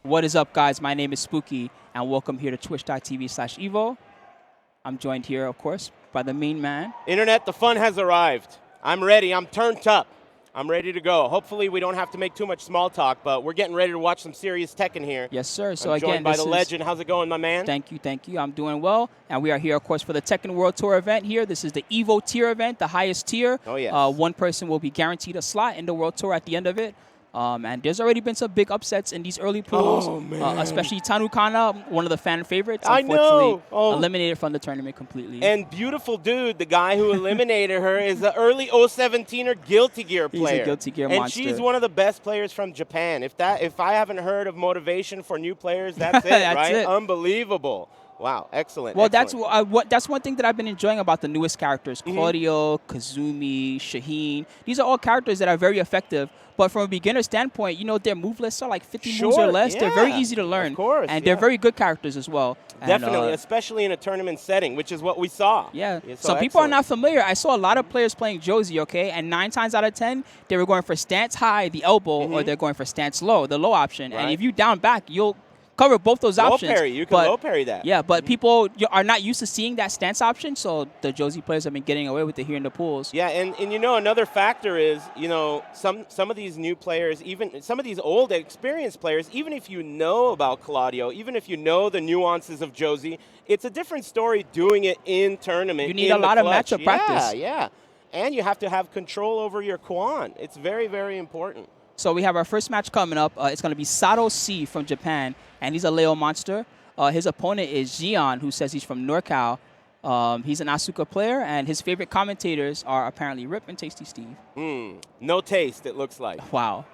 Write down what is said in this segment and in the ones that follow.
What is up, guys? My name is Spooky, and welcome here to twitch.tv/EVO. I'm joined here, of course, by the main man. Internet, the fun has arrived. I'm ready. I'm turned up. I'm ready to go. Hopefully, we don't have to make too much small talk, but we're getting ready to watch some serious Tekken here. Yes, sir. So I'm again, joined by the legend. How's it going, my man? Thank you, thank you. I'm doing well, and we are here, of course, for the Tekken World Tour event here. This is the EVO tier event, the highest tier. Oh, yes. One person will be guaranteed a slot in the World Tour at the end of it. And there's already been some big upsets in these early pools, especially Tanu Kana, one of the fan favorites, unfortunately eliminated from the tournament completely. And beautiful dude, the guy who eliminated her, is the early 017er Guilty Gear player. He's a Guilty Gear monster. And she's one of the best players from Japan. If I haven't heard of motivation for new players, that's it, that's right? it. Unbelievable. Wow, excellent. Well, excellent. that's one thing that I've been enjoying about the newest characters. Claudio, Kazumi, Shaheen. These are all characters that are very effective. But from a beginner standpoint, you know, their move lists are like 50 moves or less. Yeah. They're very easy to learn. Of course, and they're very good characters as well. Definitely, especially in a tournament setting, which is what we saw. Yeah. So people are not familiar. I saw a lot of players playing Josie, okay? And 9 times out of 10, they were going for stance high, the elbow, or they're going for stance low, the low option. Right. And if you down back, you'll cover both those options. Low parry, you can low parry that. Yeah, but people are not used to seeing that stance option, so the Josie players have been getting away with it here in the pools. Yeah, and you know, another factor is, you know, some of these new players, even some of these old experienced players, even if you know about Claudio, even if you know the nuances of Josie, it's a different story doing it in tournament. You need a lot of matchup practice. Yeah, and you have to have control over your Quan. It's very, very important. So we have our first match coming up. It's going to be Sato C from Japan, and he's a Leo monster. His opponent is Xion, who says he's from NorCal. He's an Asuka player, and his favorite commentators are apparently Rip and Tasty Steve. No taste, it looks like. Wow.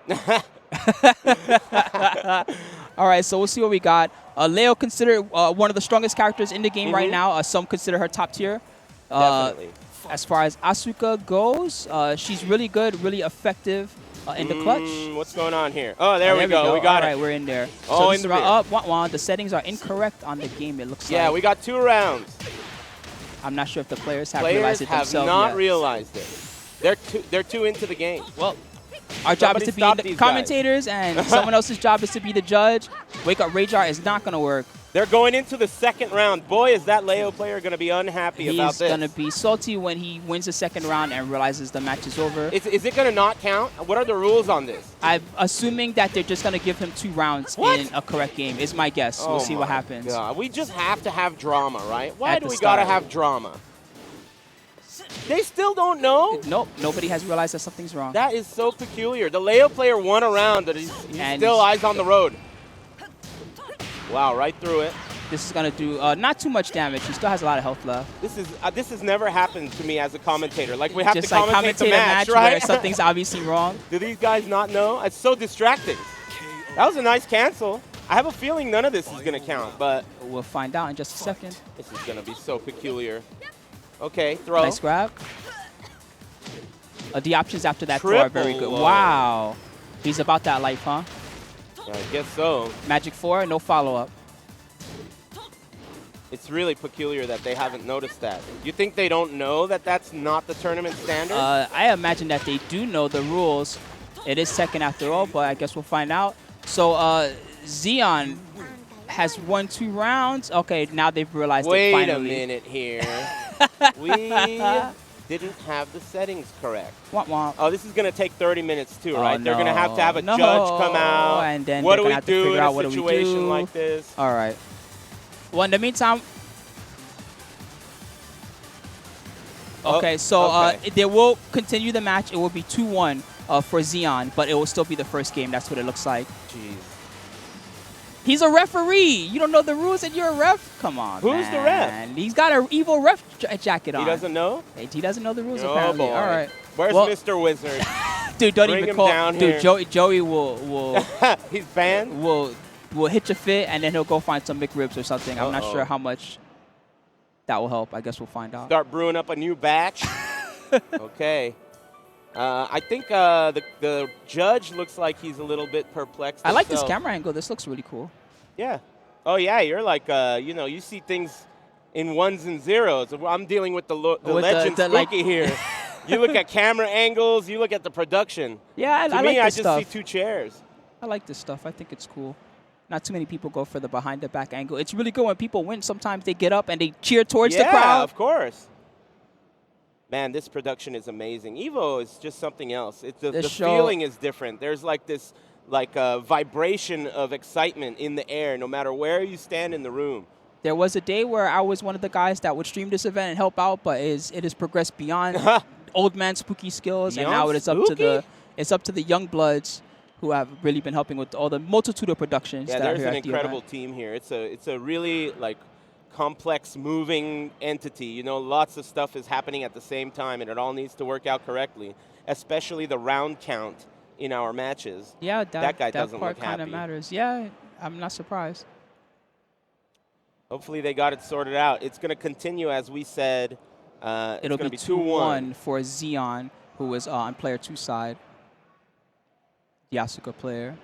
All right, so we'll see what we got. Leo considered one of the strongest characters in the game right now. Some consider her top tier. Definitely. As far as Asuka goes, she's really good, really effective. In the clutch. What's going on here? Oh, there we go. We got it. All right, we're in there. Oh, so in the the settings are incorrect on the game, it looks like. Yeah, we got 2 rounds. I'm not sure if the players have realized it themselves have not yet. realized it. They're too into the game. Well, our job is to be the commentators, and someone else's job is to be the judge. Wake Up Rajar is not going to work. They're going into the second round. Boy, is that Leo player going to be unhappy about this. He's going to be salty when he wins the second round and realizes the match is over. Is it going to not count? What are the rules on this? I'm assuming that they're just going to give him 2 rounds in a correct game, is my guess. We'll see what happens. God. We just have to have drama, right? Why do we got to have drama? They still don't know? Nope, nobody has realized that something's wrong. That is so peculiar. The Leo player won a round, but he's still eyes on the road. Wow, right through it. This is going to do not too much damage. He still has a lot of health left. This has never happened to me as a commentator. Like, we have just to commentate the match, right? Where something's obviously wrong. Do these guys not know? It's so distracting. That was a nice cancel. I have a feeling none of this is going to count, but we'll find out in just a second. This is going to be so peculiar. Okay, throw. Nice grab. The options after that throw are very good. Wow. He's about that life, huh? Yeah, I guess so. Magic 4, no follow-up. It's really peculiar that they haven't noticed that. You think they don't know that that's not the tournament standard? I imagine that they do know the rules. It is second after all, but I guess we'll find out. So Xion has won 2 rounds. Okay, now they've realized it finally. Wait a minute here. We didn't have the settings correct. Oh, this is going to take 30 minutes too, right? No. They're going to have a judge come out. And then what do we have to do figure in out a situation like this? All right. Well, in the meantime, okay, so they will continue the match. It will be 2-1 for Xion, but it will still be the first game. That's what it looks like. Jeez. He's a referee. You don't know the rules and you're a ref? Come on, Who's the ref? He's got an EVO ref jacket on. He doesn't know? He doesn't know the rules, oh, apparently. Boy. All right. Where's Mr. Wizard? Dude, don't Bring even him call. down Dude, here. Joey will He's banned? Will hitch a fit, and then he'll go find some McRibs or something. I'm not sure how much that will help. I guess we'll find out. Start brewing up a new batch. Okay. I think the judge looks like he's a little bit perplexed. I like this camera angle. This looks really cool. Yeah. Oh, yeah, you're like, you know, you see things in ones and zeros. I'm dealing with the legend Spooky here. You look at camera angles. You look at the production. Yeah, I like this I just stuff. see 2 chairs. I like this stuff. I think it's cool. Not too many people go for the behind the back angle. It's really good when people win. Sometimes they get up and they cheer towards the crowd. Yeah, of course. Man, this production is amazing. EVO is just something else. The feeling is different. There's like this vibration of excitement in the air no matter where you stand in the room. There was a day where I was one of the guys that would stream this event and help out, but it has progressed beyond old man spooky skills, and now it's up to the young bloods who have really been helping with all the multitude of productions. Yeah, that there's are here an at the incredible event. team here. It's a really like complex moving entity. You know, lots of stuff is happening at the same time, and it all needs to work out correctly, especially the round count in our matches. Yeah, that guy doesn't part look kind of happy. matters. Yeah, I'm not surprised. Hopefully they got it sorted out. It's going to continue, as we said. It'll be 2-1 for Xeon, who was on player 2 side. The Asuka player.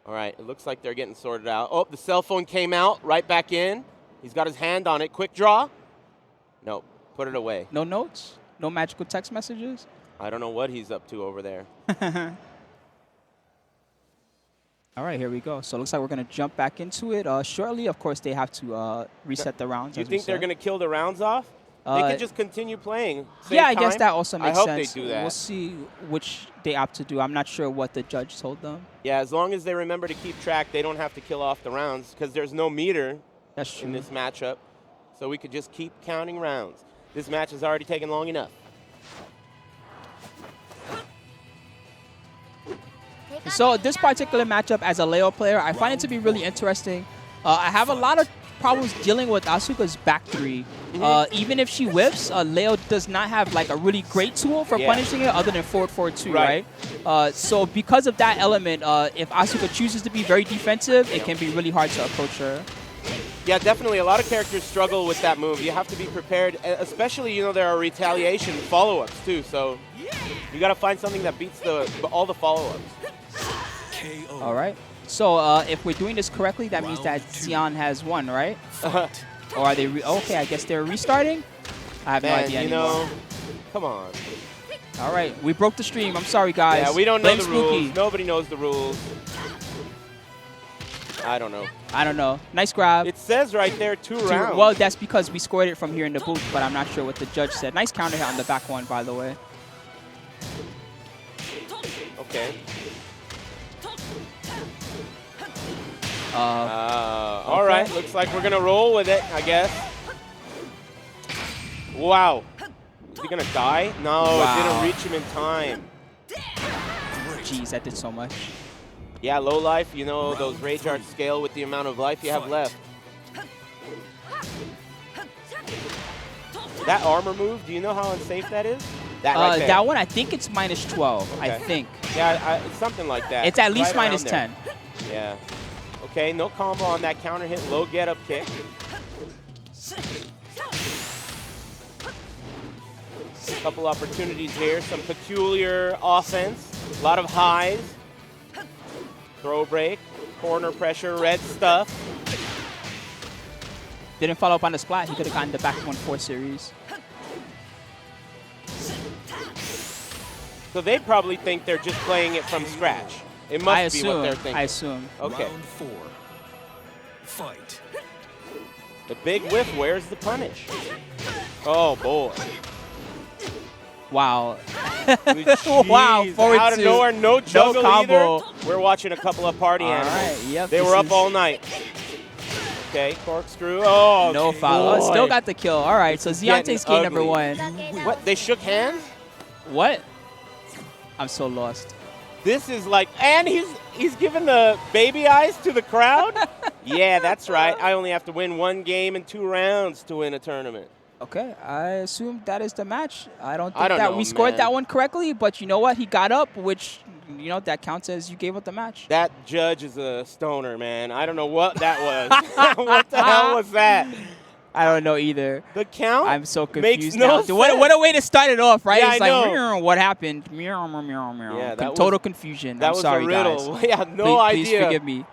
All right, it looks like they're getting sorted out. Oh, the cell phone came out, right back in. He's got his hand on it. Quick draw. No, put it away. No notes? No magical text messages? I don't know what he's up to over there. All right, here we go. So it looks like we're going to jump back into it shortly. Of course, they have to reset the rounds. Do you think they're going to kill the rounds off? They can just continue playing. Yeah, I guess that also makes sense. I hope they do that. We'll see which they opt to do. I'm not sure what the judge told them. Yeah, as long as they remember to keep track, they don't have to kill off the rounds because there's no meter in this matchup. So we could just keep counting rounds. This match has already taken long enough. So this particular matchup, as a Leo player, I find it to be really interesting. I have a lot of problems dealing with Asuka's back three. Even if she whiffs, Leo does not have like a really great tool for punishing it other than forward 2, right? So because of that element, if Asuka chooses to be very defensive, it can be really hard to approach her. Yeah, definitely. A lot of characters struggle with that move. You have to be prepared, especially, you know, there are retaliation follow-ups too. So you got to find something that beats all the follow-ups. All right. So if we're doing this correctly, that means that Xeon has won, right? Or are they? Okay, I guess they're restarting. I have no idea anymore. Come on. All right, we broke the stream. I'm sorry, guys. Yeah, we don't know Blame the Spooky. rules. Nobody knows the rules. I don't know. I don't know. Nice grab. It says right there 2 rounds. Well, that's because we scored it from here in the booth, but I'm not sure what the judge said. Nice counter hit on the back one, by the way. Okay. All right, looks like we're going to roll with it, I guess. Wow. Is he going to die? No, it didn't reach him in time. Jeez, that did so much. Yeah, low life, you know, those rage arts scale with the amount of life you have left. That armor move, do you know how unsafe that is? That right there. That one, I think it's -12, I think. Yeah, it's something like that. It's at least right -10. Yeah. Okay, no combo on that counter hit, low get up kick. A couple opportunities here, some peculiar offense, a lot of highs. Throw break, corner pressure, red stuff. Didn't follow up on the splat. He could have gotten the back 1-4 series. So they probably think they're just playing it from scratch. It must be what they're thinking. I assume. Okay. Round 4. Fight. The big whiff, where's the punish? Oh, boy. Wow. Jeez, wow, forward out of two. nowhere, no juggle combo. either. We're watching a couple of party animals. Right, yep, they were up all night. Okay, corkscrew. Oh, no foul. Oh, still got the kill. All right, so Xeonte's game number 1. What? They shook hands? What? I'm so lost. This is like, and he's giving the baby eyes to the crowd? Yeah, that's right. I only have to win 1 game in 2 rounds to win a tournament. Okay, I assume that is the match. I don't I think don't know, we scored man. that one correctly, but you know what? He got up, which, you know, that counts as you gave up the match. That judge is a stoner, man. I don't know what that was. What the hell was that? I don't know either. The count? I'm so confused makes now. no sense. What a way to start it off, right? Yeah, it's I like, know. what happened? Yeah, was total confusion. That I'm was sorry, a riddle. guys. Yeah, no idea. Please forgive me.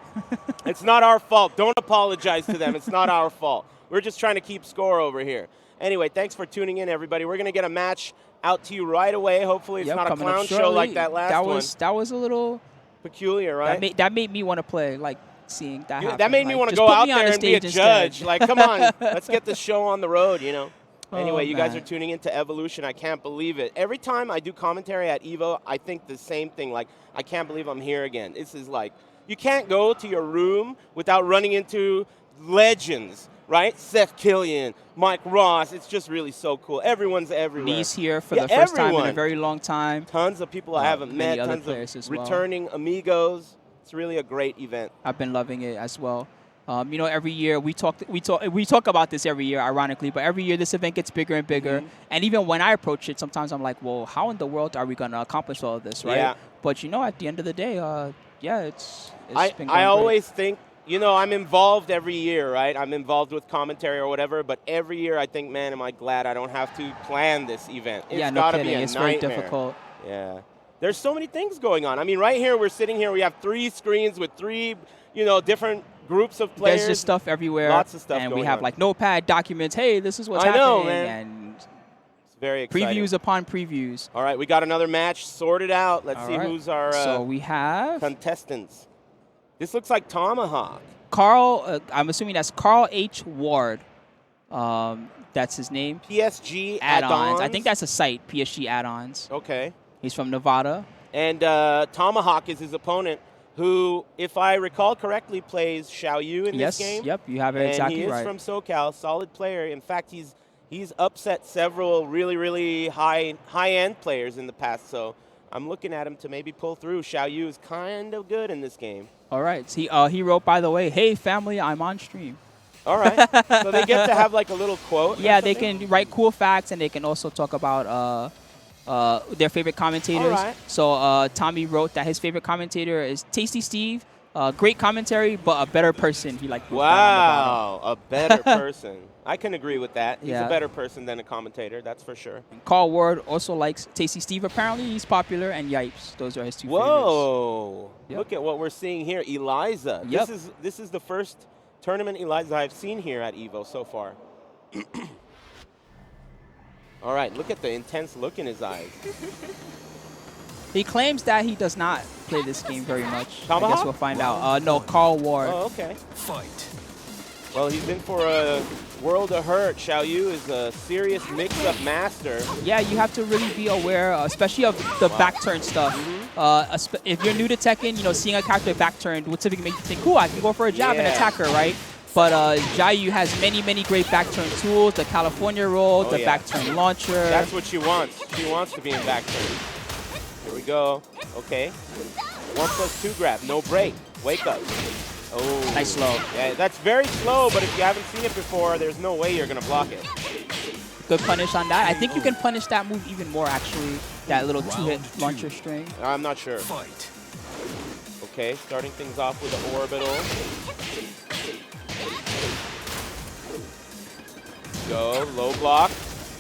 It's not our fault. Don't apologize to them. It's not our fault. We're just trying to keep score over here. Anyway, thanks for tuning in, everybody. We're going to get a match out to you right away. Hopefully it's not a clown show like that last one. That was a little peculiar, right? That made me want to play. Like, seeing that happen. That made me Like, want to just go put out me on there the and be a stage judge. instead. Like, come on, let's get the show on the road, you know. Anyway, you guys man. are tuning into Evolution. I can't believe it. Every time I do commentary at EVO, I think the same thing. Like, I can't believe I'm here again. This is like, you can't go to your room without running into legends, right? Seth Killian, Mike Ross. It's just really so cool. Everyone's everywhere. Lee's here for the first time in a very long time. Tons of people I haven't met. Other Tons players of as well. returning amigos. It's really a great event. I've been loving it as well. You know, every year we talk about this every year, ironically, but every year this event gets bigger and bigger. And even when I approach it, sometimes I'm like, well, how in the world are we going to accomplish all of this, right? Yeah. But, you know, at the end of the day, yeah, it's been going I always great. think, you know, I'm involved every year, right? I'm involved with commentary or whatever, but every year I think, man, am I glad I don't have to plan this event. It's yeah, no gotta kidding. be a It's nightmare. very difficult. Yeah. There's so many things going on. I mean, right here, we're sitting here, we have 3 screens with 3, you know, different groups of players. There's just stuff everywhere. Lots of stuff and going we have on. like notepad documents. Hey, this is what's I happening. know, man. And It's very exciting. previews upon previews. All right, we got another match sorted out. Let's All see right. who's our So we have contestants. This looks like Tomahawk. Carl, I'm assuming that's Carl H. Ward. That's his name. PSG Add-ons. I think that's a site, PSG Add-ons. Okay. He's from Nevada. And Tomahawk is his opponent, who, if I recall correctly, plays Xiao Yu in this game. Yep, you have it exactly right. And he is from SoCal, solid player. In fact, he's upset several really high-end players in the past, so I'm looking at him to maybe pull through. Xiao Yu is kind of good in this game. All right. He wrote, by the way, hey, family, I'm on stream. All right. So they get to have like a little quote? Yeah, they can write cool facts, and they can also talk about their favorite commentators. All right. So Tommy wrote that his favorite commentator is Tasty Steve. Great commentary, but a better person. He like. Wow, a better person. I can agree with that. He's Yeah. a better person than a commentator, that's for sure. Carl Ward also likes Tasty Steve. Apparently, he's popular, and Yipes. Those are his 2 Whoa! Yep. Look at what we're seeing here, Eliza. Yep. This is the first tournament Eliza I've seen here at EVO so far. All right, look at the intense look in his eyes. He claims that he does not play this game very much. I Tomahawk? guess we'll find out. No, Carl Ward. Oh, okay. Fight. Well, he's in for a world of hurt. Xiao Yu is a serious mix-up master. Yeah, you have to really be aware, especially of the back turn stuff. If you're new to Tekken, you know, seeing a character back turn would typically make you think, cool, I can go for a jab and Yeah. attack her, right? But Xiaoyu has many great back turn tools, the California roll, the yeah. back turn launcher. That's what she wants. She wants to be in back turn. Here we go. Okay. 1+2 grab, no break. Wake up. Oh. Nice slow. Yeah, that's very slow, but if you haven't seen it before, there's no way you're going to block it. Good punish on that. I think you can punish that move even more, actually, that little 2-hit launcher string. I'm not sure. Fight. Okay, starting things off with the orbital. Go, low block.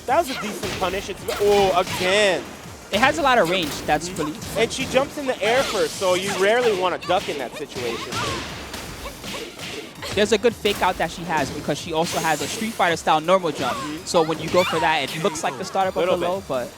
That was a decent punish. Again. It has a lot of range. That's really... And she jumps in the air first, so you rarely want to duck in that situation. There's a good fake out that she has because she also has a Street Fighter style normal jump. So when you go for that, it looks like the startup up below, but...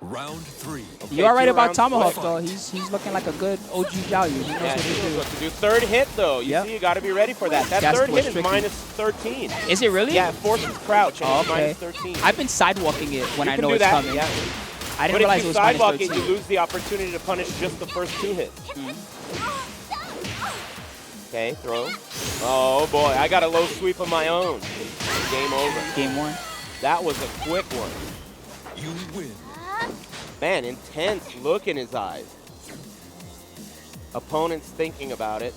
Round 3. Okay, You're all right 2 about rounds Tomahawk, quick. though. He's looking like a good OG Xiaoyu. He knows Yeah, what he to knows do. what to do. Third hit, though. You Yep. see, you got to be ready for that. That That's third what's hit tricky. is -13. Is it really? Yeah, it forces crouch, and Oh, it's okay. -13. I've been sidewalking it when You I can know do it's that, coming. yeah. I didn't But realize if it you was sidewalk it, you -13. lose the opportunity to punish just the first 2 hits. Okay, throw. Oh, boy. I got a low sweep of my own. Game over. Game 1. That was a quick one. You win. Man, intense look in his eyes. Opponent's thinking about it.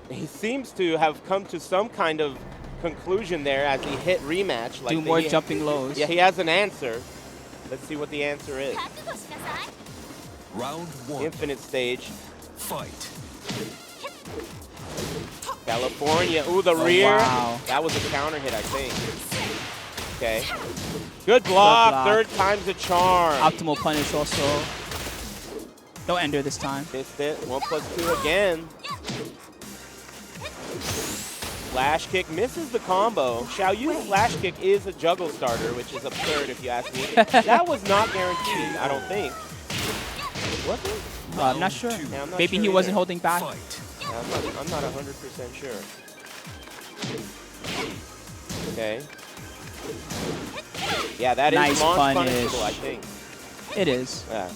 He seems to have come to some kind of conclusion there as he hit rematch. Like Do more jumping lows. Yeah, he has an answer. Let's see what the answer is. Round 1. Infinite stage. Fight. California. Ooh, the Oh, rear. wow. That was a counter hit, I think. Okay. Good block. block. Third time's a charm. Optimal punish also. No ender this time. Missed it. 1+2 again. Flash kick misses the combo. Xiao Yu's flash kick is a juggle starter, which is absurd if you ask me. That was not guaranteed, I don't think. Was it? I'm not sure. Yeah, I'm not Maybe sure he wasn't either. holding back. Fight. Yeah, I'm not 100% sure. Okay. Yeah, that is Nice launch punish. punishable, I think. It is. Yeah.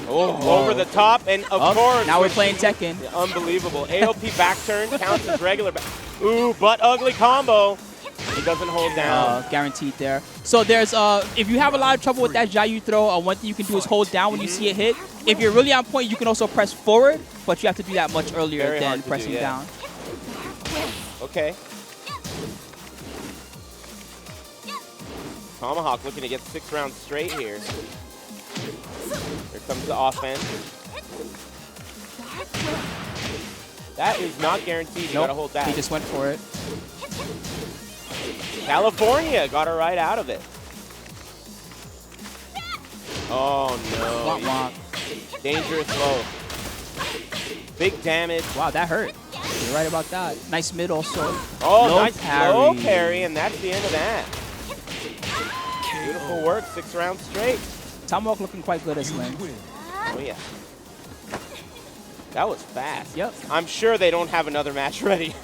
Oh, over the top, and of course. Now we're playing Tekken. Yeah, unbelievable. AOP back turn counts as regular back. Ooh, but ugly combo. He doesn't hold down. Guaranteed there. So there's, if you have a lot of trouble with that Jayu throw, one thing you can do is hold down when you see it hit. If you're really on point, you can also press forward, but you have to do that much earlier Very than hard to pressing do, yeah. down. Okay. Tomahawk looking to get 6 rounds straight here. Here comes the offense. That is not guaranteed. You gotta hold that. He just went for it. California got her right out of it. Oh no. Womp womp. Dangerous low. Big damage. Wow, that hurt. You're right about that. Nice mid also. Oh, low nice low parry, and that's the end of that. Beautiful work, 6 rounds straight. Tomahawk looking quite good as lane. Oh yeah. That was fast. Yep. I'm sure they don't have another match ready.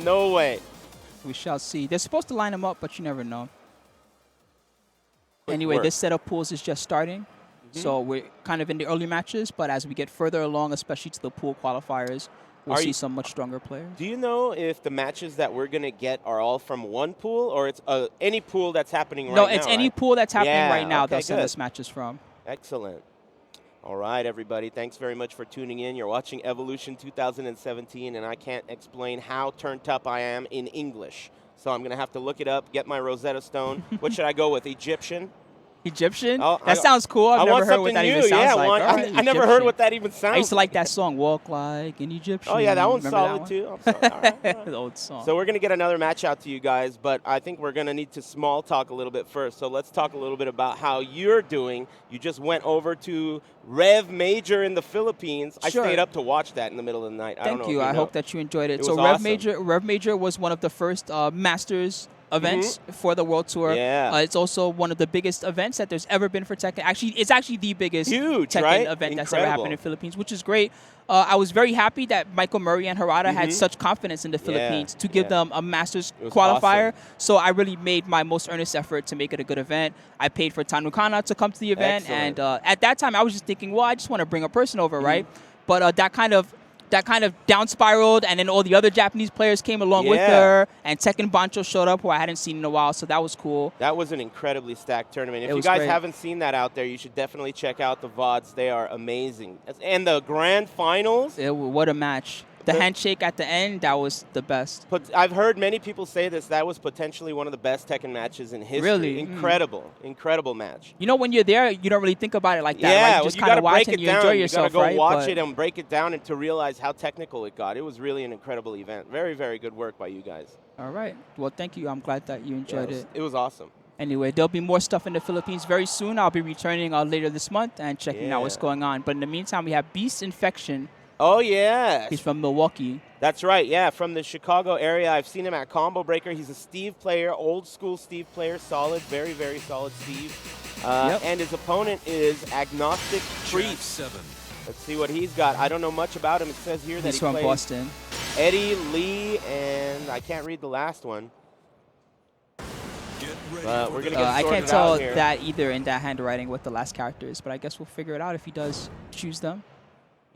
No way. We shall see. They're supposed to line them up, but you never know. Quick Anyway, work. this set of pools is just starting. So we're kind of in the early matches, but as we get further along, especially to the pool qualifiers, we'll see some much stronger players. Do you know if the matches that we're going to get are all from one pool, or it's any pool that's happening right now? No, it's any pool that's happening right now okay, they'll send good. us matches from. Excellent. All right, everybody. Thanks very much for tuning in. You're watching Evolution 2017, and I can't explain how turned up I am in English. So I'm going to have to look it up, get my Rosetta Stone. What should I go with, Egyptian? Egyptian? Oh, that sounds cool. I've never heard what that even sounds like. One, All right, I never heard what that even sounds like. I used to like that song, Walk Like an Egyptian. Oh, yeah, that one's Remember solid, that too. I'm sorry. All right. The old song. So we're going to get another match out to you guys, but I think we're going to need to small talk a little bit first. So let's talk a little bit about how you're doing. You just went over to Rev Major in the Philippines. Sure. I stayed up to watch that in the middle of the night. I don't know Thank you. if I know. hope that you enjoyed it. It So was Rev Major was one of the first Masters events for the World Tour. Yeah. It's also one of the biggest events that there's ever been for Tekken. Actually, it's actually the biggest Tekken right? event that's Incredible. ever happened in the Philippines, which is great. I was very happy that Michael Murray and Harada had such confidence in the Philippines to give them a Masters qualifier. Awesome. So I really made my most earnest effort to make it a good event. I paid for Tanukana to come to the event. Excellent. And at that time, I was just thinking, well, I just want to bring a person over, right? But that kind of down spiraled, and then all the other Japanese players came along with her, and Tekken Bancho showed up, who I hadn't seen in a while, so that was cool. That was an incredibly stacked tournament. If It you was guys great. haven't seen that out there, you should definitely check out the VODs. They are amazing. And the grand finals. What a match. The handshake at the end, that was the best. But I've heard many people say this. That was potentially one of the best Tekken matches in history. Really? Incredible. Incredible match. You know, when you're there, you don't really think about it like that, Yeah, right? You well, just you kind gotta of watch break it and it you down. enjoy You yourself, gotta go right? watch it and break it down and to realize how technical it got. It was really an incredible event. Very, very good work by you guys. All right. Well, thank you. I'm glad that you enjoyed it. It was awesome. Anyway, there'll be more stuff in the Philippines very soon. I'll be returning later this month and checking out what's going on. But in the meantime, we have Beast Infection. Oh, yeah. He's from Milwaukee. That's right, yeah, from the Chicago area. I've seen him at Combo Breaker. He's a Steve player, old school Steve player, solid, very, very solid Steve. And his opponent is Agnostic Priest. 7. Let's see what he's got. I don't know much about him. It says here that He's from plays Boston. Eddie, Lee, and I can't read the last one. Get ready But we're going to get I sorted can't tell out here. that either in that handwriting what the last character is, but I guess we'll figure it out if he does choose them.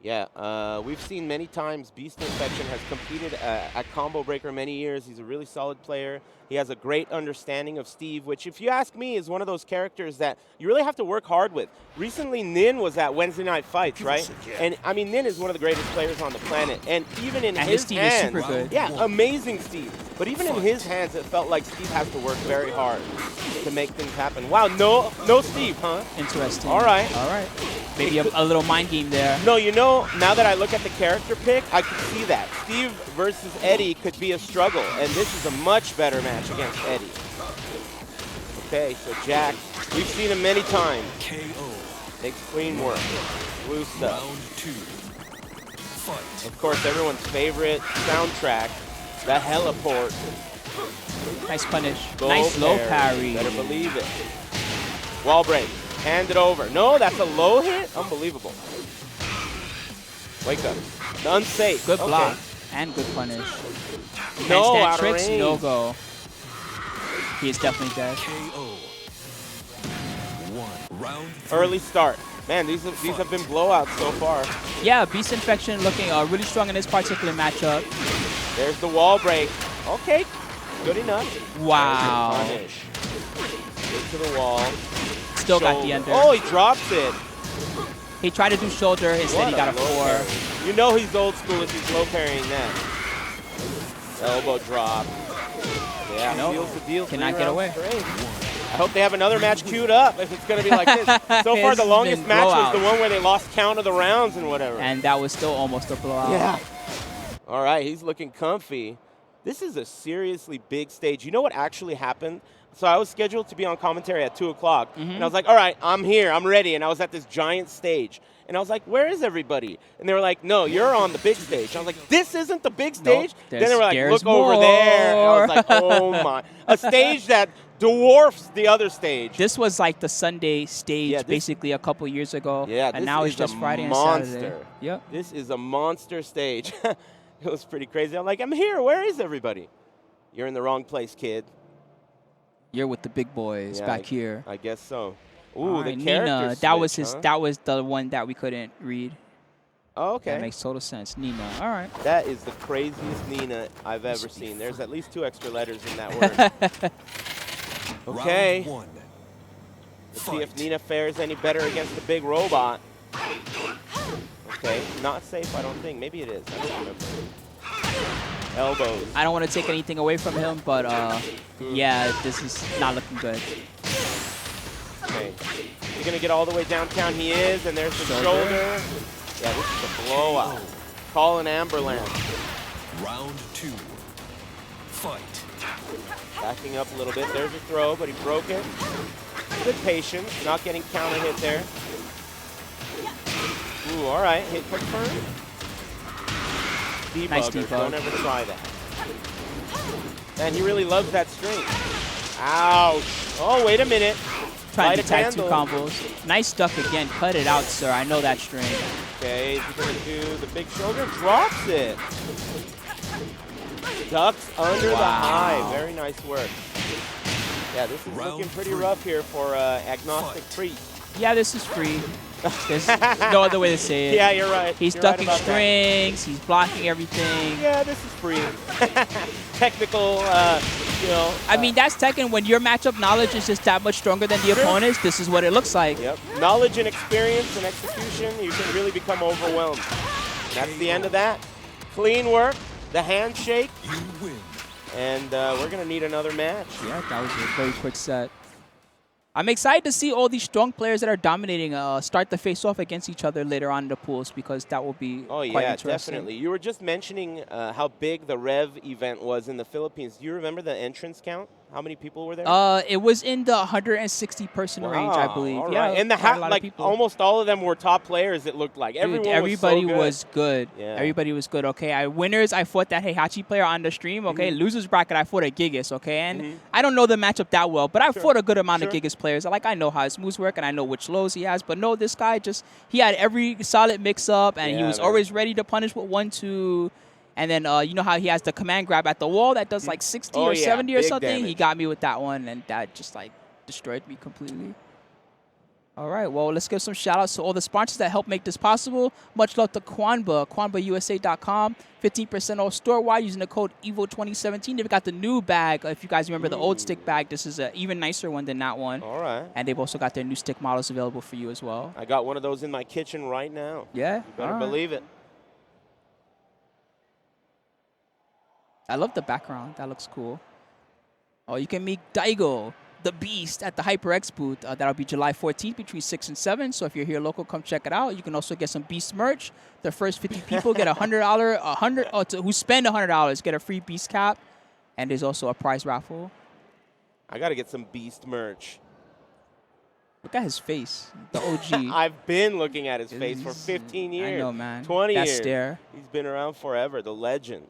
Yeah, we've seen many times Beast Infection has competed at Combo Breaker many years. He's a really solid player. He has a great understanding of Steve, which, if you ask me, is one of those characters that you really have to work hard with. Recently, Nin was at Wednesday Night Fights, right? And, I mean, Nin is one of the greatest players on the planet. And even in his Steve hands, is super good. yeah, amazing Steve. But even in his hands, it felt like Steve has to work very hard to make things happen. Wow, no Steve, huh? Interesting. All right. All right. Maybe a little mind game there. No, you know, now that I look at the character pick, I can see that. Steve versus Eddie could be a struggle, and this is a much better match against Eddie. Okay, so Jack, we've seen him many times. KO. Makes clean work. Blue stuff. Round 2. Fight. Of course, everyone's favorite soundtrack, the Heliport. Nice punish. Low Nice low parry. Better believe it. Wall break. Hand it over. No, that's a low hit? Unbelievable. Wake up. Unsafe. Good block and good punish. No, Handstand out of tricks, range. no go. He is definitely dead. KO. 1. Round 3. Early start. Man, these have been blowouts so far. Yeah, Beast Infection looking really strong in this particular matchup. There's the wall break. Okay, good enough. Wow. Punish. Get to the wall. Still got Shoulder. the under. Oh, he drops it. He tried to do shoulder, instead he got a low 4. parry. You know he's old school if he's low parrying that. Elbow drop. Yeah, No, seals the deal. cannot 3 get rounds away. straight. I hope they have another match queued up if it's going to be like this. So far, It's the longest been match was blowouts. the one where they lost count of the rounds and whatever. And that was still almost a blowout. Yeah. All right, he's looking comfy. This is a seriously big stage. You know what actually happened? So I was scheduled to be on commentary at 2 o'clock, and I was like, all right, I'm here, I'm ready. And I was at this giant stage. And I was like, where is everybody? And they were like, no, you're on the big stage. I was like, this isn't the big stage? Then they were like, there's look over there. And I was like, more. oh my. A stage that dwarfs the other stage. This was like the Sunday stage, Yeah, this- basically a couple years ago. Yeah, and this now it's is just a Friday and monster. Saturday. Yep. This is a monster stage. It was pretty crazy. I'm like, I'm here. Where is everybody? You're in the wrong place, kid. You're with the big boys Yeah, back here. I guess so. Ooh, All the right, character Nina. switch, That was his. huh? That was the one that we couldn't read. Oh, okay. That makes total sense. Nina. All right. That is the craziest Nina I've ever seen. There's at least 2 extra letters in that word. Okay. Round 1. Let's see if Nina fares any better against the big robot. Okay, not safe, I don't think. Maybe it is. I don't remember. Elbows. I don't want to take anything away from him, but yeah, this is not looking good. Okay. He's going to get all the way downtown. He is, and there's the shoulder. Yeah, this is a blowout. Call an ambulance. Round 2. Fight. Backing up a little bit. There's a throw, but he broke it. Good patience. Not getting counter hit there. Ooh, all right. Hit confirmed. Debuggers. Nice debug. Don't ever try that. Man, he really loves that string. Ouch. Oh, wait a minute. Trying Light to a tag 2 candle. combos. Nice duck again. Cut it out, sir. I know that string. Okay, he's going to do the big shoulder. Drops it. Ducks under the high. Very nice work. Yeah, this is Round looking pretty 3. rough here for Agnostic Fight. Priest. Yeah, this is free. There's no other way to say it. Yeah, you're right. He's You're right ducking about that. strings. He's blocking everything. Yeah, this is free. Technical, you know. I mean, that's Tekken. When your matchup knowledge is just that much stronger than the opponent's, this is what it looks like. Yep. Knowledge and experience and execution, you can really become overwhelmed. That's the end of that. Clean work, the handshake, You win. and we're going to need another match. Yeah, that was a very quick set. I'm excited to see all these strong players that are dominating start to face off against each other later on in the pools, because that will be Oh, quite yeah, interesting. definitely. You were just mentioning how big the Rev event was in the Philippines. Do you remember the entrance count? How many people were there? It was in the 160-person range, I believe. All Yeah, right. And quite a lot of like people. almost all of them were top players, it looked like. Dude, Everybody was good. Yeah. Everybody was good. Okay, winners, I fought that Heihachi player on the stream. Okay, losers bracket, I fought a Gigas. Okay, and I don't know the matchup that well, but I fought a good amount of Gigas players. Like, I know how his moves work, and I know which lows he has. But no, this guy he had every solid mix-up, and he Yeah, was man. always ready to punish with 1-2. And then you know how he has the command grab at the wall that does like 60 Oh, or yeah, 70 or big something. He damage. got me with that one, and that just like destroyed me completely. All right, well, let's give some shout-outs to all the sponsors that help make this possible. Much love to Kwanba, KwanbaUSA.com. 15% off store-wide using the code EVO2017. They've got the new bag. If you guys remember the old stick bag, this is an even nicer one than that one. All right. And they've also got their new stick models available for you as well. I got one of those in my kitchen right now. Yeah? You better All right. believe it. I love the background. That looks cool. Oh, you can meet Daigo, the Beast, at the HyperX booth. That'll be July 14th between 6 and 7. So if you're here local, come check it out. You can also get some Beast merch. The first 50 people get $100, who spend $100 get a free Beast cap. And there's also a prize raffle. I got to get some Beast merch. Look at his face, the OG. I've been looking at his face for 15 years. I know, man. 20 that years. stare. He's been around forever, the legend.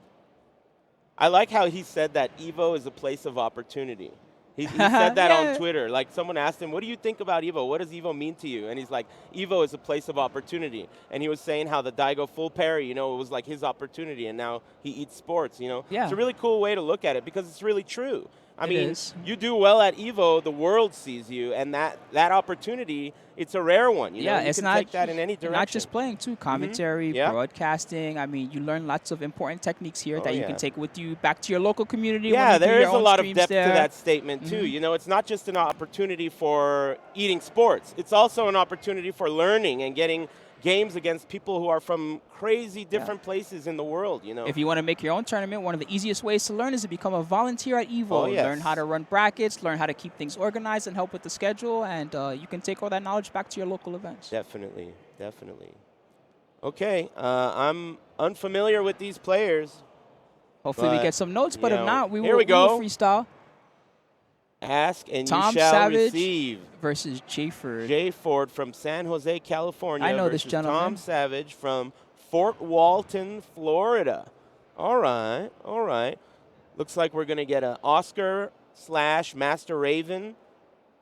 I like how he said that EVO is a place of opportunity. He said that Yeah. on Twitter. Like someone asked him, "What do you think about EVO? What does EVO mean to you?" And he's like, "EVO is a place of opportunity." And he was saying how the Daigo full parry, you know, it was like his opportunity, and now he eats sports. You know, Yeah. it's a really cool way to look at it because it's really true. I It mean, is. you do well at EVO, the world sees you, and that opportunity, it's a rare one. You know, you it's can not take that in any direction. Not just playing too, commentary, Yeah. broadcasting. I mean, you learn lots of important techniques here Oh, that you yeah. can take with you back to your local community. Yeah, when you do there your is a own lot of streams depth there. to that statement too. You know, it's not just an opportunity for eating sports. It's also an opportunity for learning and getting games against people who are from crazy different places in the world, you know. If you want to make your own tournament, one of the easiest ways to learn is to become a volunteer at EVO. Oh, yes. Learn how to run brackets, learn how to keep things organized and help with the schedule, and you can take all that knowledge back to your local events. Definitely, definitely. Okay, I'm unfamiliar with these players. Hopefully we But, get some notes, but you if know, not, we here will we go. freestyle. Ask and Tom you shall Savage receive. versus Jayford. Jay Ford from San Jose, California. I know this versus gentleman. Tom Savage from Fort Walton, Florida. All right, all right. Looks like we're going to get an Oscar/Master Raven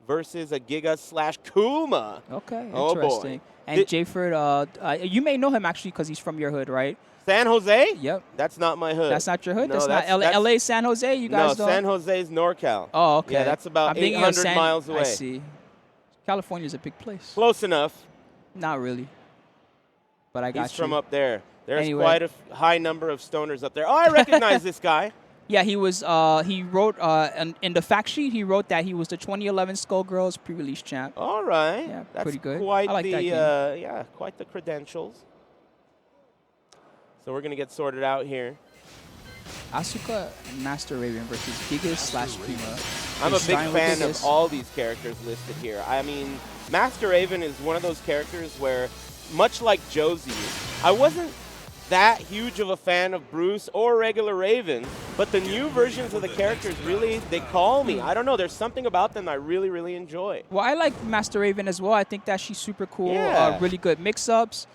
versus a Giga/Kuma. Okay, Oh, boy. interesting. And Jayford, you may know him actually because he's from your hood, right? San Jose? Yep. That's not my hood. That's not your hood? No, that's not LA, San Jose? You guys no, don't? San Jose's NorCal. Oh, okay. Yeah, that's about I'm thinking of 800 miles away. I see. California's a big place. Close enough. Not really. But I got He's you. from up there. There's Anyway. quite a high number of stoners up there. Oh, I recognize this guy. Yeah, he was. He wrote in the fact sheet. He wrote that he was the 2011 Skullgirls pre-release champ. All right. Yeah, That's pretty good. Quite I like the that game. yeah, quite the credentials. So we're gonna get sorted out here. Asuka and Master Raven versus Gigas/Kuma. I'm a big Starting with fan of Gigas. all these characters listed here. I mean, Master Raven is one of those characters where, much like Josie, I wasn't that huge of a fan of Bruce or regular Raven, but the new versions of the characters really, they call me. I don't know, there's something about them I really, really enjoy. Well, I like Master Raven as well. I think that she's super cool. Yeah. Really good mix-ups.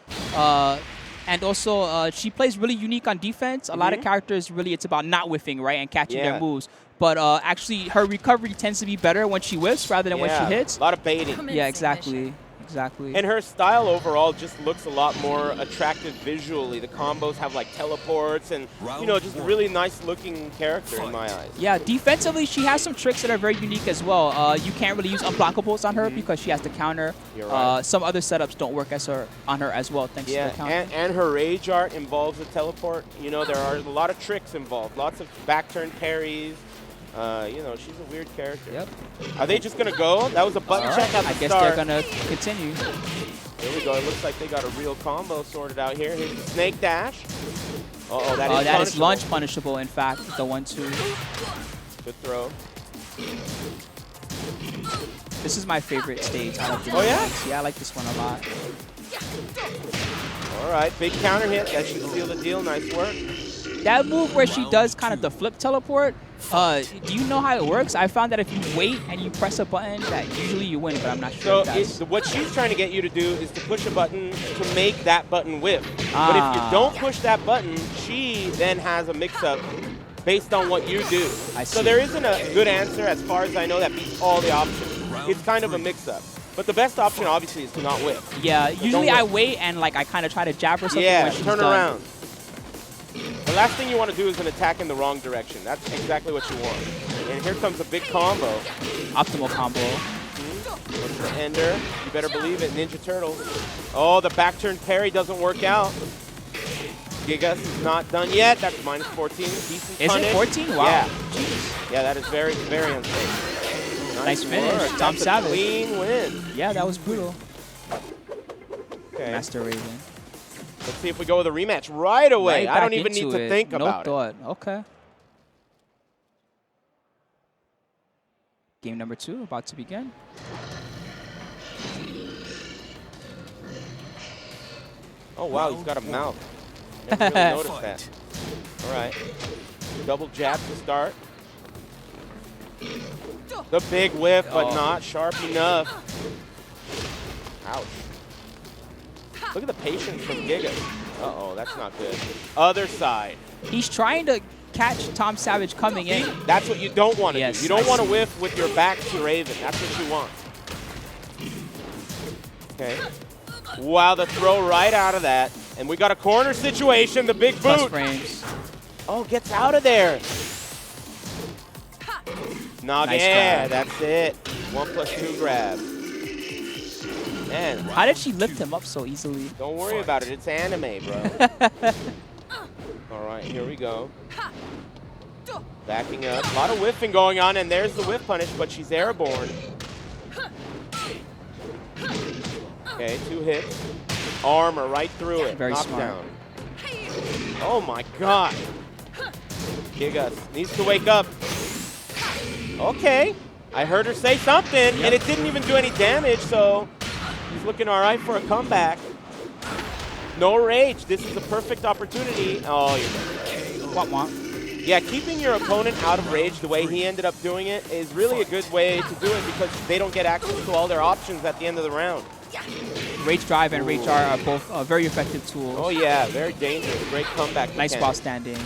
And also, she plays really unique on defense. A lot of characters, really, it's about not whiffing, right, and catching Yeah. their moves. But actually, her recovery tends to be better when she whiffs rather than when she hits. A lot of baiting. Yeah, exactly. Exactly. And her style overall just looks a lot more attractive visually. The combos have like teleports and, you know, just a really nice looking character in my eyes. Yeah, defensively, she has some tricks that are very unique as well. You can't really use unblockables on her because she has to counter. You're right. Some other setups don't work on her as well, thanks to the counter. and her rage art involves a teleport. You know, there are a lot of tricks involved, lots of back turn parries. You know, she's a weird character. Yep. Are they just going to go? That was a button check at the I guess start. they're going to continue. Here we go. It looks like they got a real combo sorted out here. Here's the snake dash. Uh-oh, that is That is punishable. launch punishable, in fact, the 1-2. Good throw. This is my favorite stage out of the Oh, yeah? games. Yeah, I like this one a lot. All right, big counter hit. That should seal the deal. Nice work. That move where she does kind of the flip teleport, do you know how it works? I found that if you wait and you press a button, that usually you win, but I'm not sure So if that's... what she's trying to get you to do is to push a button to make that button whip. But if you don't push that button, she then has a mix-up based on what you do. I So see. there isn't a good answer as far as I know that beats all the options. It's kind of a mix-up. But the best option, obviously, is to not whip. Yeah, usually whip. I wait and like I kind of try to jab or something Yeah, when she's turn done. around. The last thing you want to do is an attack in the wrong direction. That's exactly what you want. And here comes a big combo. Optimal combo. What's the ender? You better believe it, Ninja Turtle. Oh, the back turn parry doesn't work out. Gigas is not done yet. That's minus 14. Decent Is punish. it 14? Wow. Yeah. Jeez. Yeah, that is very, very unsafe. Nice finish. work. Tom That's a Savage. clean win. Yeah, that was brutal. Okay. Master Raven. Let's see if we go with a rematch right away. Right I don't back even need into to it. think no about thought. Okay. Game number 2 about to begin. Oh, wow, he's got a mouth. Never really noticed that. All right. Double jab to start. The big whiff, but not sharp enough. Ouch. Look at the patience from Giga. Uh-oh, that's not good. Other side. He's trying to catch Tom Savage coming in. That's what you don't want to Yes, do. You don't I want to see. whiff with your back to Raven. That's what you want. Okay. Wow, the throw right out of that. And we got a corner situation, the big Plus boot. frames. Oh, gets out of there. No, Nice yeah, grab. that's it. 1+2 grab. Man, How did she lift him up so easily? don't worry about it. It's anime, bro. All right, here we go. Backing up. A lot of whiffing going on, and there's the whiff punish, but she's airborne. Okay, 2 hits. Armor right through it. Very smart. Knockdown. Oh my god. Gigas needs to wake up. Okay. I heard her say something, and it didn't even do any damage, so he's looking all right for a comeback. No rage. This is a perfect opportunity. Oh, you're Womp womp. yeah, keeping your opponent out of rage the way he ended up doing it is really a good way to do it because they don't get access to all their options at the end of the round. Rage Drive and Rage R are both very effective tools. Oh yeah, very dangerous. Great comeback. Nice mechanic. ball standing.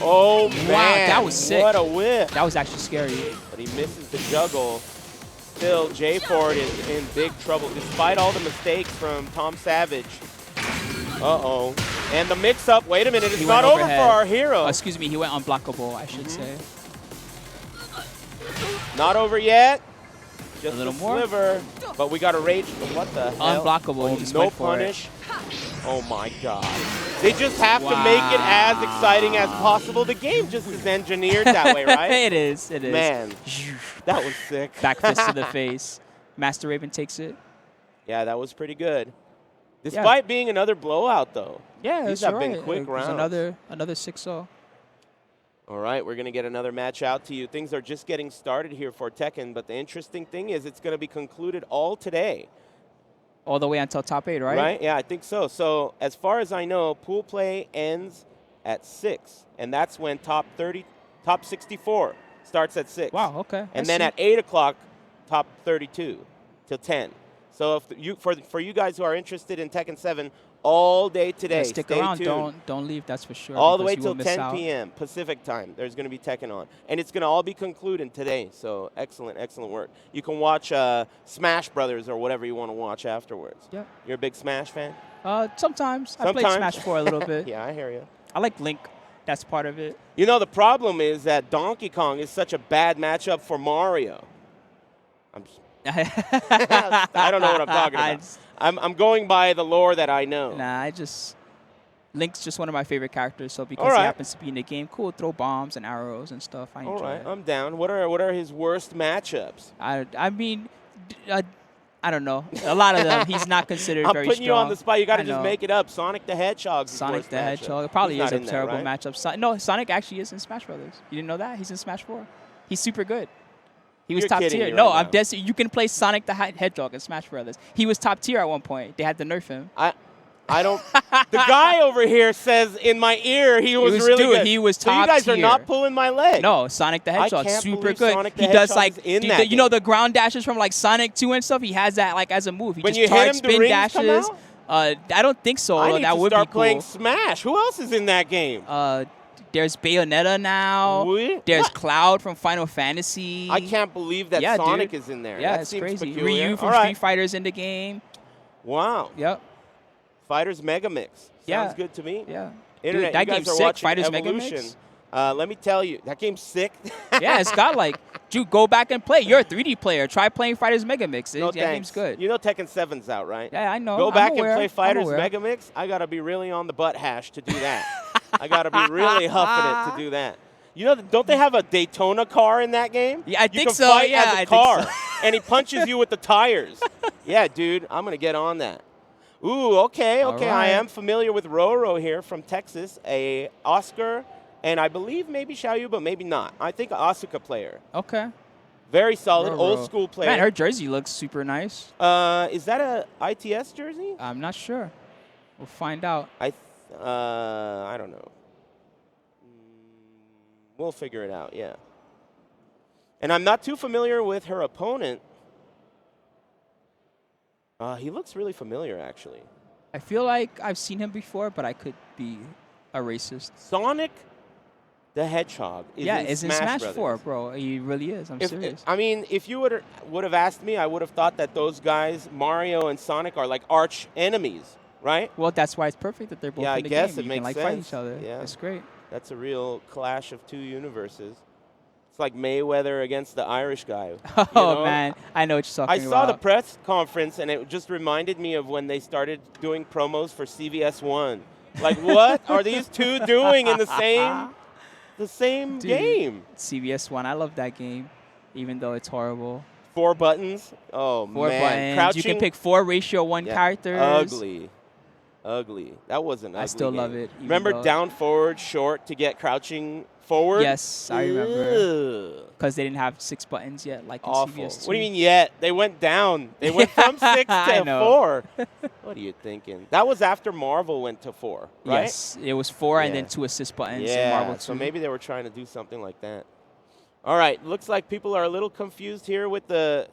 Oh man, that was sick. What a whiff. That was actually scary. But he misses the juggle. Still, J Ford is in big trouble despite all the mistakes from Tom Savage. Uh-oh. And the mix-up, wait a minute, it's He not went over for overhead. our hero. Excuse me, he went unblockable, I should say. Not over yet. Just A little a more. sliver. But we got a rage. What the hell? Unblockable, he Oh, just no went for it. punish. Oh my god. They just have to make it as exciting as possible. The game just is engineered that way, right? It is, it is. Man, that was sick. Back fist to the face. Master Raven takes it. Yeah, that was pretty good. Despite being another blowout, though. Yeah, These that's have been right. quick It was rounds. another 6-0. All right, we're going to get another match out to you. Things are just getting started here for Tekken, but the interesting thing is it's going to be concluded all today. All the way until top 8, right? Right? Yeah, I think so. So as far as I know, pool play ends at 6, and that's when top 64 starts at 6. Wow, okay. And then at 8 o'clock, top 32 till 10. So if for you guys who are interested in Tekken 7, all day today, stick stay around. tuned. Don't leave, that's for sure. All the way because you till will miss 10 out. p.m. Pacific time, there's going to be Tekken on. And it's going to all be concluded today. So excellent, excellent work. You can watch Smash Brothers or whatever you want to watch afterwards. Yep. You're a big Smash fan? Sometimes. I played Smash 4 a little bit. Yeah, I hear you. I like Link. That's part of it. You know, the problem is that Donkey Kong is such a bad matchup for Mario. I don't know what I'm talking about. I'm going by the lore that I know. Nah, Link's just one of my favorite characters, so because All right. he happens to be in the game, cool, throw bombs and arrows and stuff. I enjoy All right, it. I'm down. What are his worst matchups? I mean, I don't know. A lot of them, he's not considered I'm very putting strong. you on the spot. You got to I just know. make it up. Sonic the Hedgehog's his Sonic worst the matchup. Hedgehog. It probably He's is not a in there, terrible right? matchup. No, Sonic actually is in Smash Brothers. You didn't know that? He's in Smash 4. He's super good. He was You're top kidding tier. me No, right I'm now. dead. You can play Sonic the Hedgehog in Smash Brothers. He was top tier at one point. They had to nerf him. I don't. The guy over here says in my ear he was really dude, good. he was So you top guys are tier. not pulling my leg. No, Sonic the Hedgehog, can't super believe good. Sonic the He does Hedgehog like, is in you that know, game. the ground dashes from like Sonic 2 and stuff. He has that like as a move. He When just you hit targets him, the spin rings come dashes. out? I don't think so. I need that to would start be playing cool. Smash. Who else is in that game? There's Bayonetta now. What? There's What? Cloud from Final Fantasy. I can't believe that Yeah, Sonic dude. is in there. Yeah, that it's seems crazy. peculiar. Ryu from All right. Street Fighter's in the game. Wow. Yep. Fighters Mega Mix. Yeah. Sounds good to me. Yeah. Internet, Dude, that you guys game's are sick. watching Fighters Mega Evolution. Mix. Let me tell you, that game's sick. Yeah, it's got like, dude, go back and play. You're a 3D player. Try playing Fighters Mega Mix. No that game's thanks. good. You know Tekken 7's out, right? Yeah, I know. Go I'm back aware. and play I'm Fighters aware. Mega Mix. I got to be really on the butt hash to do that. I got to be really huffing it to do that. You know, don't they have a Daytona car in that game? Yeah, I you think can so. Fight Yeah, as a I think car, so. and he punches you with the tires. Yeah, dude, I'm going to get on that. Ooh, okay. All I right. am familiar with Roro here from Texas, a Oscar, and I believe maybe Xiaoyu, but maybe not. I think an Asuka player. Okay. Very solid, Roro. old school player. Man, her jersey looks super nice. Is that a ITS jersey? I'm not sure. We'll find out. I don't know. We'll figure it out, yeah. And I'm not too familiar with her opponent. He looks really familiar, actually. I feel like I've seen him before, but I could be a racist. Sonic the Hedgehog is Yeah, in it's in Smash Smash Brothers. 4, bro. He really is. I'm serious. I mean, if you would have asked me, I would have thought that those guys, Mario and Sonic, are like arch enemies, right? Well, that's why it's perfect that they're both Yeah, in I the guess game. it You makes can like sense. fight each other. Yeah. It's great. That's a real clash of two universes. It's like Mayweather against the Irish guy. Oh, you know? man. I know what you're I talking saw the about. press conference, and it just reminded me of when they started doing promos for CVS1. Like, what are these two doing in the same Dude, game? CVS1, I love that game, even though it's horrible. 4 buttons. Oh, 4 man. buttons. Crouching. You can pick 4 ratio 1 Yeah, characters. Ugly. Ugly. That was an ugly I still game. love it, even Remember though- down, forward, short to get crouching forward? Yes, I remember. Ugh. Because they didn't have 6 buttons yet, like in Awful. CVS2. What do you mean yet? They went down. They went from 6 I to know. 4. What are you thinking? That was after Marvel went to 4, right? Yes, it was 4 and Yeah. then 2 assist buttons in Yeah, Marvel 2. so maybe they were trying to do something like that. All right, looks like people are a little confused here with the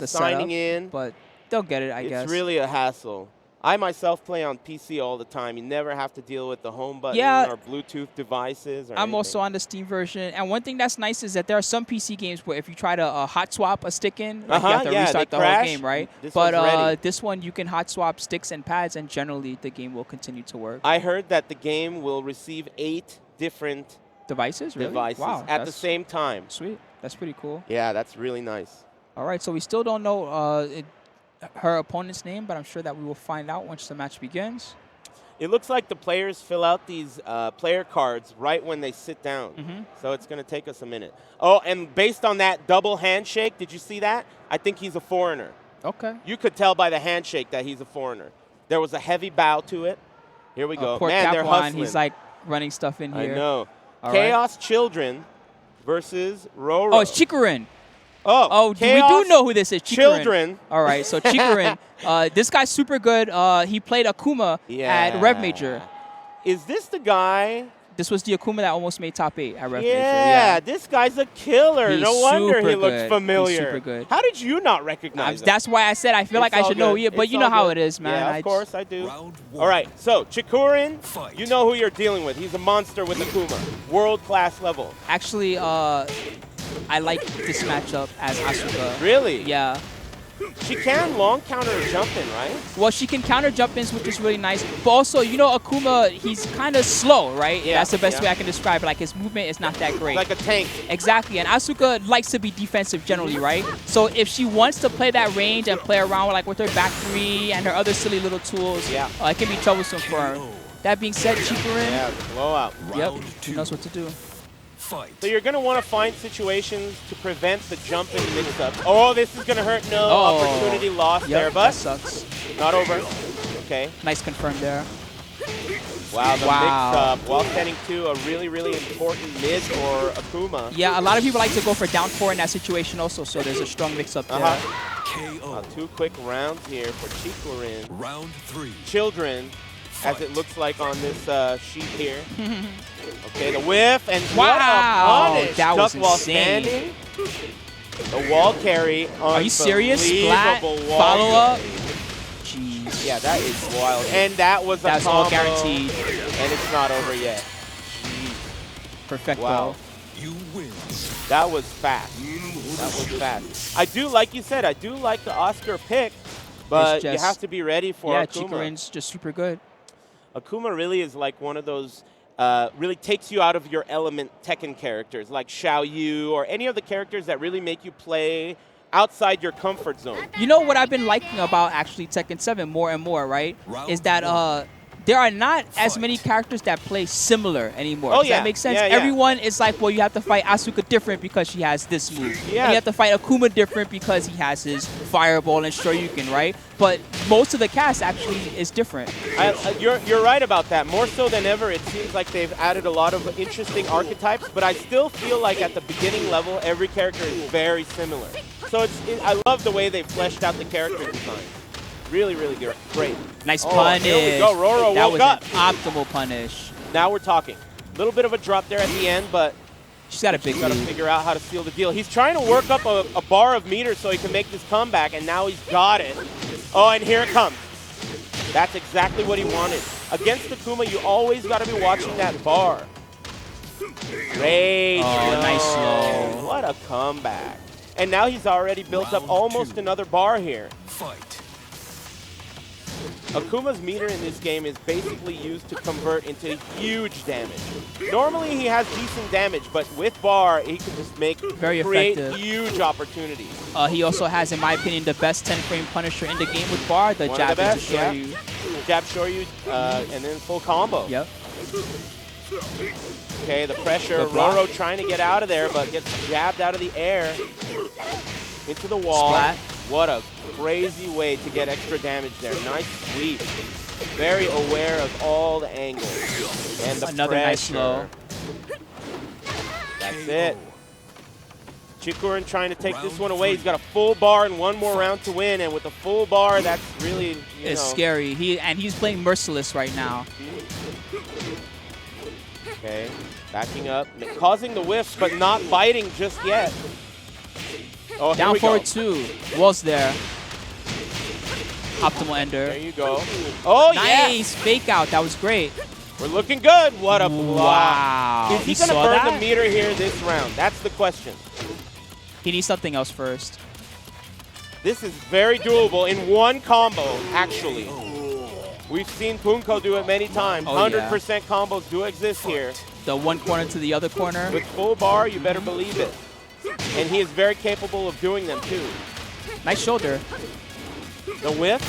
signing setup, in. But they'll get it, I guess. It's really a hassle. I myself play on PC all the time. You never have to deal with the home button Yeah. or Bluetooth devices. Or I'm anything. also on the Steam version. And one thing that's nice is that there are some PC games where if you try to hot swap a stick in, like you have to yeah, restart they the whole crash. game, right? This But one's ready. this one, you can hot swap sticks and pads, and generally the game will continue to work. I heard that the game will receive 8 different Devices, really? devices Wow, at the that's same time. Sweet. That's pretty cool. Yeah, that's really nice. All right, so we still don't know her opponent's name, but I'm sure that we will find out once the match begins. It looks like the players fill out these player cards right when they sit down. Mm-hmm. So it's going to take us a minute. Oh, and based on that double handshake, did you see that? I think he's a foreigner. Okay. You could tell by the handshake that he's a foreigner. There was a heavy bow to it. Here we go. Poor Man, they're Capwan, hustling. he's like running stuff in here. I know. All Chaos Children versus Roro. Oh, it's Chikurin. Oh, we Chaos do know who this is. Chikurin. Children. All right, so Chikurin, this guy's super good. He played Akuma at Rev Major. Is this the guy? This was the Akuma that almost made top 8 at Rev Major. Yeah, this guy's a killer. He's no wonder super he looks good. familiar. He's super good. How did you not recognize him? That's why I said I feel like It's I all should know. good. Yeah, but It's you know all how good. it is, man. Yeah, of course I do. Round 1. All right, so Chikurin, Fight. you know who you're dealing with. He's a monster with Akuma, world-class level. Actually, I like this matchup as Asuka. Really? Yeah. She can long counter jump in, right? Well, she can counter jump-ins, which is really nice. But also, you know, Akuma, he's kind of slow, right? Yeah, That's the best yeah. way I can describe it. Like, his movement is not that great. Like a tank. Exactly, and Asuka likes to be defensive generally, right? So if she wants to play that range and play around with her back 3 and her other silly little tools, Yeah. It can be troublesome for her. That being said, Chikurin, Yeah, blowout. yep, Round he 2. knows what to do. Fight. So you're going to want to find situations to prevent the jump and mix-ups. Oh, this is going to hurt. No, Oh. opportunity lost Yep, there, that but sucks. not over. Okay. Nice confirm there. Wow, the Wow. mix-up while setting to a really, really important mid for Akuma. Yeah, a lot of people like to go for down 4 in that situation also, so there's a strong mix-up there. KO. 2 quick rounds here for Chikurin. Round 3. Children, as it Fight. looks like on this sheet here. Okay, the whiff, and Wow, what a punish. that was Duck while insane. standing. The wall carry. Are you serious? Splat, Unbelievable wall follow-up? carry. Jeez. Yeah, that is wild. And that was a That's all combo, guaranteed. And it's not over yet. Perfecto. Wow. You win. That was fast. That was fast. I do, like you said, I do like the Oscar pick, but you just- have to be ready for Yeah, Akuma. Chikurin's just super good. Akuma really is like one of those, really takes you out of your element Tekken characters, like Xiao Yu or any of the characters that really make you play outside your comfort zone. You know what I've been liking about actually Tekken 7 more and more, right? Round Is that 1. there are not as Fight. many characters that play similar anymore. Oh, Does yeah. that make sense? Yeah, yeah. Everyone is like, well, you have to fight Asuka different because she has this move. Yeah. And you have to fight Akuma different because he has his Fireball and Shoryuken, right? But most of the cast actually is different. You're right about that. More so than ever, it seems like they've added a lot of interesting archetypes, but I still feel like at the beginning level, every character is very similar. So I love the way they fleshed out the character design. Really, really great. Nice Oh, punish. here we go. Roro that woke was up. an optimal punish. Now we're talking. A little bit of a drop there at the end, but She's got a big he's got to lead. figure out how to seal the deal. He's trying to work up a bar of meters so he can make this comeback, and now he's got it. Oh, and here it comes. That's exactly what he wanted. Against Akuma, you always got to be watching that bar. Rage. Oh, nice slow. What a comeback. And now he's already built up Round almost 2. another bar here. Fight. Akuma's meter in this game is basically used to convert into huge damage. Normally he has decent damage, but with bar, he can just create effective. huge opportunities. He also has, in my opinion, the best 10-frame Punisher in the game with bar. The One jab of the best, is to show you. Jab Shoryu, and then full combo. Yep. Okay, the pressure. Good block. Roro trying to get out of there, but gets jabbed out of the air into the wall. Splat. What a crazy way to get extra damage there. Nice sweep. Very aware of all the angles. And the Another pressure. nice slow. That's it. Chikurin trying to take this one away. He's got a full bar and one more round to win. And with a full bar, that's really, It's scary. He's playing merciless right now. Okay, backing up, causing the whiffs, but not biting just yet. Oh, here Down we go. forward 2. Was there. Optimal ender. There you go. Oh, Nice fake out. That was great. yeah. We're looking good. What a block. Wow. Is he You going to saw burn that? the meter here this round? That's the question. He needs something else first. This is very doable in one combo, actually. We've seen Punko do it many times. Oh, 100% combos do exist here. The one corner to the other corner. With full bar, you better believe it. And he is very capable of doing them, too. Nice shoulder. The whiff.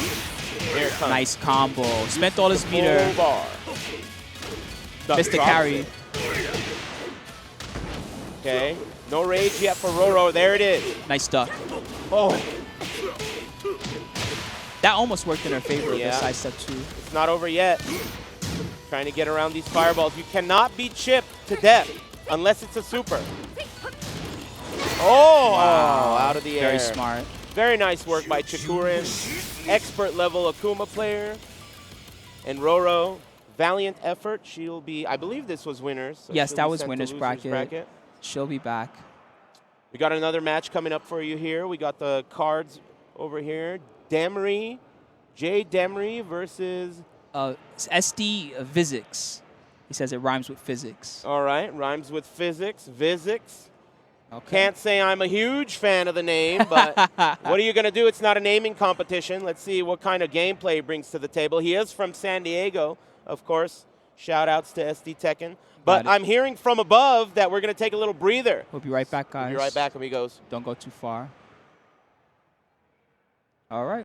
There it comes. Nice combo. Spent all his meter. Full bar. Missed the Drops carry. it. Okay. No rage yet for Roro. There it is. Nice duck. Oh, That almost worked in her favor, Yeah. the side step 2. it's not over yet. Trying to get around these fireballs. You cannot be chipped to death unless it's a super. Oh, out of the air. Very smart. Very nice work by Chikurin. Expert level Akuma player. And Roro, valiant effort. She'll be, I believe this was winners. So Yes, she'll that be was sent to winners losers bracket. She'll be back. We got another match coming up for you here. We got the cards over here. Demery, Jay Demery versus... It's SD Physics. He says it rhymes with physics. All right, rhymes with physics. Physics. Okay. Can't say I'm a huge fan of the name, but what are you going to do? It's not a naming competition. Let's see what kind of gameplay he brings to the table. He is from San Diego, of course. Shout outs to SD Tekken. But I'm hearing from above that we're going to take a little breather. We'll be right back, guys. We'll be right back, amigos. Don't go too far. All right.